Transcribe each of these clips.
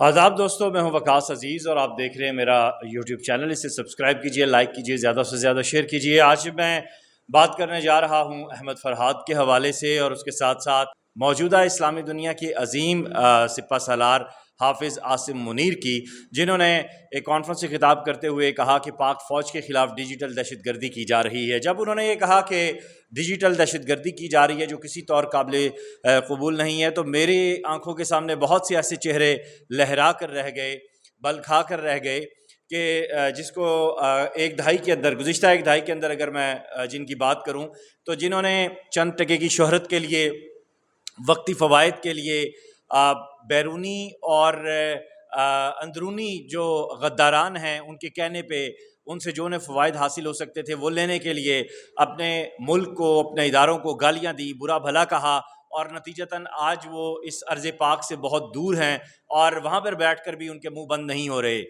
آداب دوستو، میں ہوں وقاص عزیز اور آپ دیکھ رہے ہیں میرا یوٹیوب چینل. اسے سبسکرائب کیجئے، لائک کیجئے، زیادہ سے زیادہ شیئر کیجئے. آج میں بات کرنے جا رہا ہوں احمد فرحات کے حوالے سے اور اس کے ساتھ ساتھ موجودہ اسلامی دنیا کی عظیم سپہ سالار حافظ عاصم منیر کی، جنہوں نے ایک کانفرنس سے خطاب کرتے ہوئے کہا کہ پاک فوج کے خلاف ڈیجیٹل دہشت گردی کی جا رہی ہے. جب انہوں نے یہ کہا کہ ڈیجیٹل دہشت گردی کی جا رہی ہے جو کسی طور قابل قبول نہیں ہے، تو میری آنکھوں کے سامنے بہت سے ایسے چہرے لہرا کر رہ گئے، بل کھا کر رہ گئے کہ جس کو گزشتہ ایک دہائی کے اندر اگر میں جن کی بات کروں تو جنہوں نے چند ٹکے کی شہرت کے لیے، وقتی فوائد کے لیے، بیرونی اور اندرونی جو غداران ہیں ان کے کہنے پہ ان سے جو انہیں فوائد حاصل ہو سکتے تھے وہ لینے کے لیے اپنے ملک کو، اپنے اداروں کو گالیاں دی، برا بھلا کہا، اور نتیجتاً آج وہ اس ارض پاک سے بہت دور ہیں اور وہاں پر بیٹھ کر بھی ان کے منہ بند نہیں ہو رہے.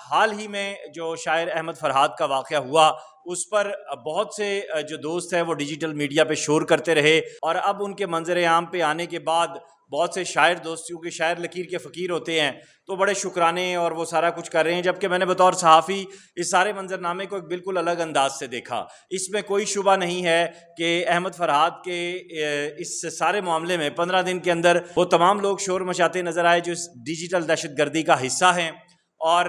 حال ہی میں جو شاعر احمد فرحات کا واقعہ ہوا اس پر بہت سے جو دوست ہیں وہ ڈیجیٹل میڈیا پہ شور کرتے رہے، اور اب ان کے منظر عام پہ آنے کے بعد بہت سے شاعر دوستیوں کے شاعر لکیر کے فقیر ہوتے ہیں تو بڑے شکرانے اور وہ سارا کچھ کر رہے ہیں، جبکہ میں نے بطور صحافی اس سارے منظرنامے کو ایک بالکل الگ انداز سے دیکھا. اس میں کوئی شبہ نہیں ہے کہ احمد فرحات کے اس سارے معاملے میں 15 دن کے اندر وہ تمام لوگ شور مچاتے نظر آئے جو اس ڈیجیٹل دہشت گردی کا حصہ ہیں، اور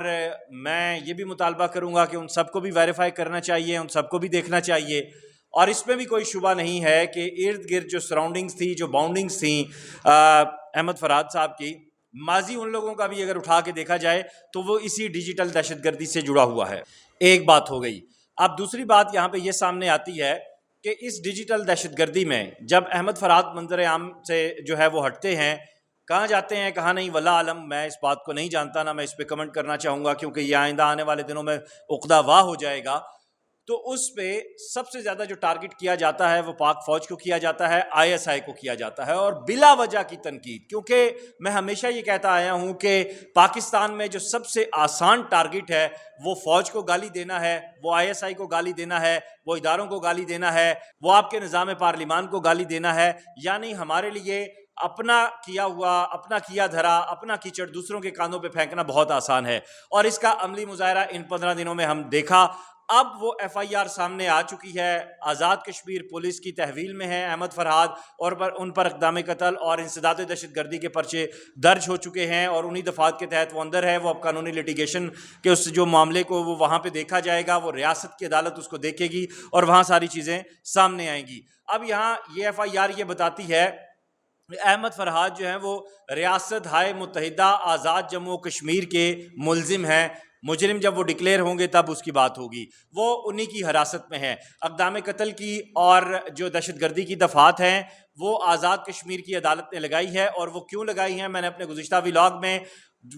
میں یہ بھی مطالبہ کروں گا کہ ان سب کو بھی ویریفائی کرنا چاہیے، ان سب کو بھی دیکھنا چاہیے. اور اس میں بھی کوئی شبہ نہیں ہے کہ ارد گرد جو سراؤنڈنگز تھی، جو باؤنڈنگز تھیں احمد فرحات صاحب کی، ماضی ان لوگوں کا بھی اگر اٹھا کے دیکھا جائے تو وہ اسی ڈیجیٹل دہشت گردی سے جڑا ہوا ہے. ایک بات ہو گئی. اب دوسری بات یہاں پہ یہ سامنے آتی ہے کہ اس ڈیجیٹل دہشت گردی میں جب احمد فرحات منظر عام سے جو ہے وہ ہٹتے ہیں، کہاں جاتے ہیں کہاں نہیں واللہ عالم، میں اس بات کو نہیں جانتا، نہ میں اس پہ کمنٹ کرنا چاہوں گا کیونکہ یہ آئندہ آنے والے دنوں میں عقدہ واہ ہو جائے گا. تو اس پہ سب سے زیادہ جو ٹارگٹ کیا جاتا ہے وہ پاک فوج کو کیا جاتا ہے، ISI کو کیا جاتا ہے، اور بلا وجہ کی تنقید. کیونکہ میں ہمیشہ یہ کہتا آیا ہوں کہ پاکستان میں جو سب سے آسان ٹارگٹ ہے وہ فوج کو گالی دینا ہے، وہ ISI کو گالی دینا ہے، وہ اداروں کو گالی دینا ہے، وہ آپ کے نظام پارلیمان کو گالی دینا ہے. یعنی ہمارے لیے اپنا کیا ہوا، اپنا کیا دھرا، اپنا کیچڑ دوسروں کے کانوں پہ پھینکنا بہت آسان ہے، اور اس کا عملی مظاہرہ ان 15 دنوں میں ہم دیکھا. اب وہ FIR سامنے آ چکی ہے، آزاد کشمیر پولیس کی تحویل میں ہے احمد فرحات، اور ان پر اقدام قتل اور انسداد دہشت گردی کے پرچے درج ہو چکے ہیں، اور انہی دفعات کے تحت وہ اندر ہے. وہ اب قانونی لیٹیگیشن کے اس جو معاملے کو وہ وہاں پہ دیکھا جائے گا، وہ ریاست کی عدالت اس کو دیکھے گی اور وہاں ساری چیزیں سامنے آئیں گی. اب یہاں یہ FIR یہ بتاتی ہے احمد فرحات جو ہیں وہ ریاست ہائے متحدہ آزاد جموں و کشمیر کے ملزم ہیں. مجرم جب وہ ڈکلیئر ہوں گے تب اس کی بات ہوگی. وہ انہی کی حراست میں ہیں. اقدام قتل کی اور جو دہشت گردی کی دفعات ہیں وہ آزاد کشمیر کی عدالت نے لگائی ہے. اور وہ کیوں لگائی ہیں، میں نے اپنے گزشتہ ویلاگ میں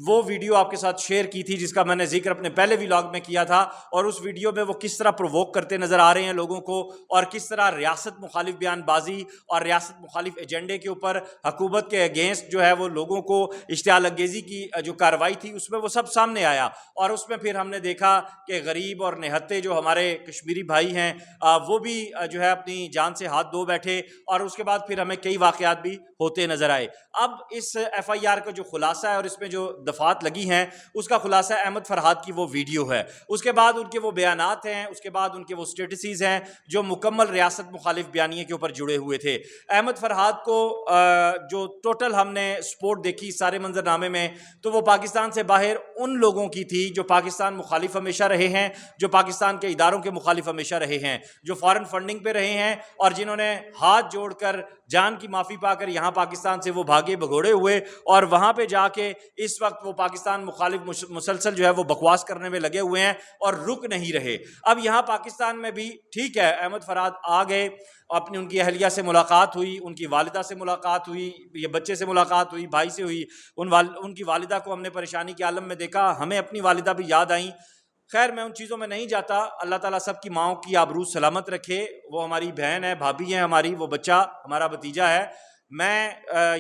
وہ ویڈیو آپ کے ساتھ شیئر کی تھی جس کا میں نے ذکر اپنے پہلے ویلاگ میں کیا تھا، اور اس ویڈیو میں وہ کس طرح پرووک کرتے نظر آ رہے ہیں لوگوں کو، اور کس طرح ریاست مخالف بیان بازی اور ریاست مخالف ایجنڈے کے اوپر حکومت کے اگینسٹ جو ہے وہ لوگوں کو اشتعال انگیزی کی جو کارروائی تھی اس میں وہ سب سامنے آیا. اور اس میں پھر ہم نے دیکھا کہ غریب اور نہتے جو ہمارے کشمیری بھائی ہیں وہ بھی جو ہے اپنی جان سے ہاتھ دھو بیٹھے، اور اس کے بعد پھر ہمیں کئی واقعات بھی ہوتے نظر آئے. اب اس FIR کا جو خلاصہ ہے اور اس میں جو دفعات لگی ہیں اس کا خلاصہ احمد فرحات کی وہ ویڈیو ہے، اس کے بعد ان کے وہ بیانات ہیں، اس کے بعد ان کے وہ سٹیٹسز ہیں جو مکمل ریاست مخالف بیانیے کے اوپر جڑے ہوئے تھے. احمد فرحات کو جو ٹوٹل ہم نے سپورٹ دیکھی سارے منظرنامے میں تو وہ پاکستان سے باہر ان لوگوں کی تھی جو پاکستان مخالف ہمیشہ رہے ہیں، جو پاکستان کے اداروں کے مخالف ہمیشہ رہے ہیں، جو فارن فنڈنگ پہ رہے ہیں، اور جنہوں نے ہاتھ جوڑ کر جان کی معافی پا کر یہاں پاکستان سے وہ بھاگے بھگوڑے ہوئے، اور وہاں پہ جا کے اس وقت وہ پاکستان مخالف مسلسل جو ہے وہ بکواس کرنے میں لگے ہوئے ہیں اور رک نہیں رہے. اب یہاں پاکستان میں بھی ٹھیک ہے احمد فرحات آ گئے، اپنی ان کی اہلیہ سے ملاقات ہوئی، ان کی والدہ سے ملاقات ہوئی، یہ بچے سے ملاقات ہوئی، بھائی سے ہوئی، ان کی والدہ کو ہم نے پریشانی کے عالم میں دیکھا، ہمیں اپنی والدہ بھی یاد آئیں. خیر میں ان چیزوں میں نہیں جاتا، اللہ تعالیٰ سب کی ماؤں کی آبرو سلامت رکھے. وہ ہماری بہن ہے، بھابھی ہے ہماری، وہ بچہ ہمارا بھتیجا ہے. میں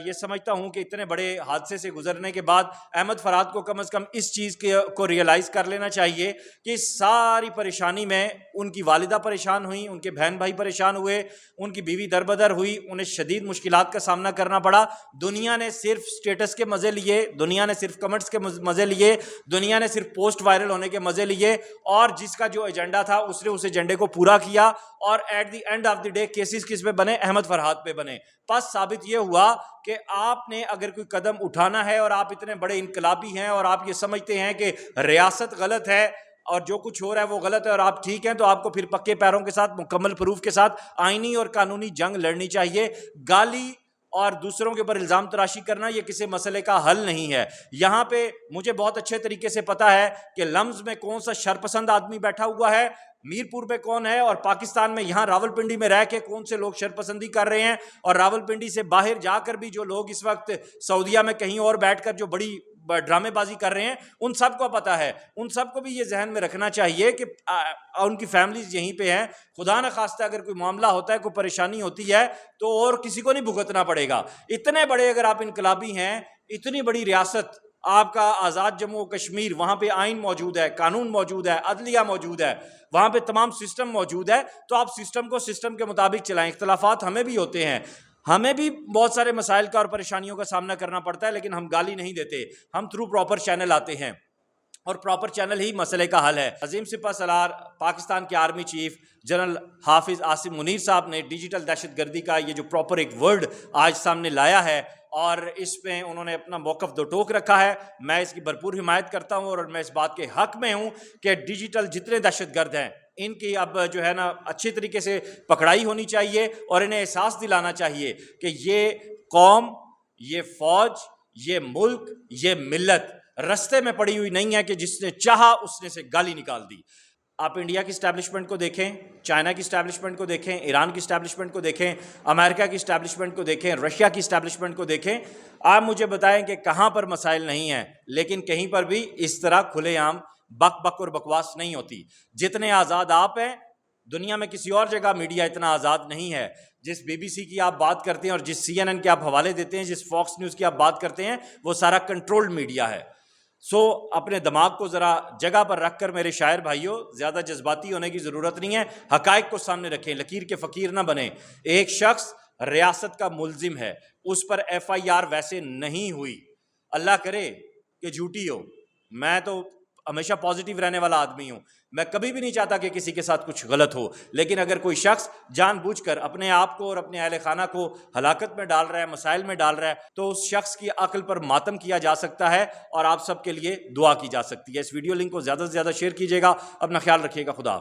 یہ سمجھتا ہوں کہ اتنے بڑے حادثے سے گزرنے کے بعد احمد فرحاد کو کم از کم اس چیز کو ریئلائز کر لینا چاہیے کہ اس ساری پریشانی میں ان کی والدہ پریشان ہوئیں، ان کے بہن بھائی پریشان ہوئے، ان کی بیوی دربدر ہوئی، انہیں شدید مشکلات کا سامنا کرنا پڑا۔ دنیا نے صرف سٹیٹس کے مزے لیے، دنیا نے صرف کمنٹس کے مزے لیے، دنیا نے صرف پوسٹ وائرل ہونے کے مزے لیے، اور جس کا جو ایجنڈا تھا اس نے اس ایجنڈے کو پورا کیا، اور at the end of the day cases کس پہ بنے؟ احمد فرحاد پہ بنے۔ پس ثابت یہ ہوا کہ آپ نے اگر کوئی قدم اٹھانا ہے اور آپ اتنے بڑے انقلابی ہیں اور آپ یہ سمجھتے ہیں کہ ریاست غلط ہے اور جو کچھ ہو رہا ہے وہ غلط ہے اور آپ ٹھیک ہیں، تو آپ کو پھر پکے پیروں کے ساتھ مکمل پروف کے ساتھ آئینی اور قانونی جنگ لڑنی چاہیے۔ گالی اور دوسروں کے اوپر الزام تراشی کرنا یہ کسی مسئلے کا حل نہیں ہے۔ یہاں پہ مجھے بہت اچھے طریقے سے پتا ہے کہ لمز میں کون سا شرپسند آدمی بیٹھا ہوا ہے، میرپور پہ کون ہے، اور پاکستان میں یہاں راولپنڈی میں رہ کے کون سے لوگ شرپسندی کر رہے ہیں، اور راولپنڈی سے باہر جا کر بھی جو لوگ اس وقت سعودیہ میں کہیں اور بیٹھ کر جو بڑی ڈرامے بازی کر رہے ہیں، ان سب کو پتا ہے۔ ان سب کو بھی یہ ذہن میں رکھنا چاہیے کہ ان کی فیملیز یہیں پہ ہیں، خدا نہ خواستہ اگر کوئی معاملہ ہوتا ہے، کوئی پریشانی ہوتی ہے تو اور کسی کو نہیں بھگتنا پڑے گا۔ اتنے بڑے اگر آپ انقلابی ہیں، اتنی بڑی ریاست آپ کا آزاد جموں و کشمیر، وہاں پہ آئین موجود ہے، قانون موجود ہے، عدلیہ موجود ہے، وہاں پہ تمام سسٹم موجود ہے، تو آپ سسٹم کو سسٹم کے مطابق چلائیں۔ اختلافات ہمیں بھی ہوتے ہیں، ہمیں بھی بہت سارے مسائل کا اور پریشانیوں کا سامنا کرنا پڑتا ہے، لیکن ہم گالی نہیں دیتے، ہم تھرو پراپر چینل آتے ہیں، اور پراپر چینل ہی مسئلے کا حل ہے۔ عظیم سپہ سالار پاکستان کے آرمی چیف جنرل حافظ عاصم منیر صاحب نے ڈیجیٹل دہشت گردی کا یہ جو پراپر ایک ورڈ آج سامنے لایا ہے، اور اس پہ انہوں نے اپنا موقف دو ٹوک رکھا ہے، میں اس کی بھرپور حمایت کرتا ہوں، اور میں اس بات کے حق میں ہوں کہ ڈیجیٹل جتنے دہشت گرد ہیں ان کی اب جو ہے نا اچھے طریقے سے پکڑائی ہونی چاہیے، اور انہیں احساس دلانا چاہیے کہ یہ قوم، یہ فوج، یہ ملک، یہ ملت رستے میں پڑی ہوئی نہیں ہے کہ جس نے چاہا اس نے سے گالی نکال دی۔ آپ انڈیا کی اسٹیبلشمنٹ کو دیکھیں، چائنا کی اسٹیبلشمنٹ کو دیکھیں، ایران کی اسٹیبلشمنٹ کو دیکھیں، امریکہ کی اسٹیبلشمنٹ کو دیکھیں، رشیا کی اسٹیبلشمنٹ کو دیکھیں، آپ مجھے بتائیں کہ کہاں پر مسائل نہیں ہیں، لیکن کہیں پر بھی اس طرح کھلے عام بک بک اور بکواس نہیں ہوتی۔ جتنے آزاد آپ ہیں، دنیا میں کسی اور جگہ میڈیا اتنا آزاد نہیں ہے۔ جس بی بی سی کی آپ بات کرتے ہیں اور جس سی این این کے آپ حوالے دیتے ہیں، جس فاکس نیوز کی آپ بات کرتے ہیں، وہ سارا کنٹرولڈ میڈیا ہے۔ سو اپنے دماغ کو ذرا جگہ پر رکھ کر میرے شاعر بھائیوں، زیادہ جذباتی ہونے کی ضرورت نہیں ہے، حقائق کو سامنے رکھیں، لکیر کے فقیر نہ بنیں۔ ایک شخص ریاست کا ملزم ہے، اس پر ایف آئی آر ویسے نہیں ہوئی، اللہ کرے کہ جھوٹی ہو، میں تو ہمیشہ پازیٹیو رہنے والا آدمی ہوں، میں کبھی بھی نہیں چاہتا کہ کسی کے ساتھ کچھ غلط ہو، لیکن اگر کوئی شخص جان بوجھ کر اپنے آپ کو اور اپنے اہل خانہ کو ہلاکت میں ڈال رہا ہے، مسائل میں ڈال رہا ہے، تو اس شخص کی عقل پر ماتم کیا جا سکتا ہے، اور آپ سب کے لیے دعا کی جا سکتی ہے۔ اس ویڈیو لنک کو زیادہ سے زیادہ شیئر کیجیے گا، اپنا خیال رکھیے گا، خدا حافظ۔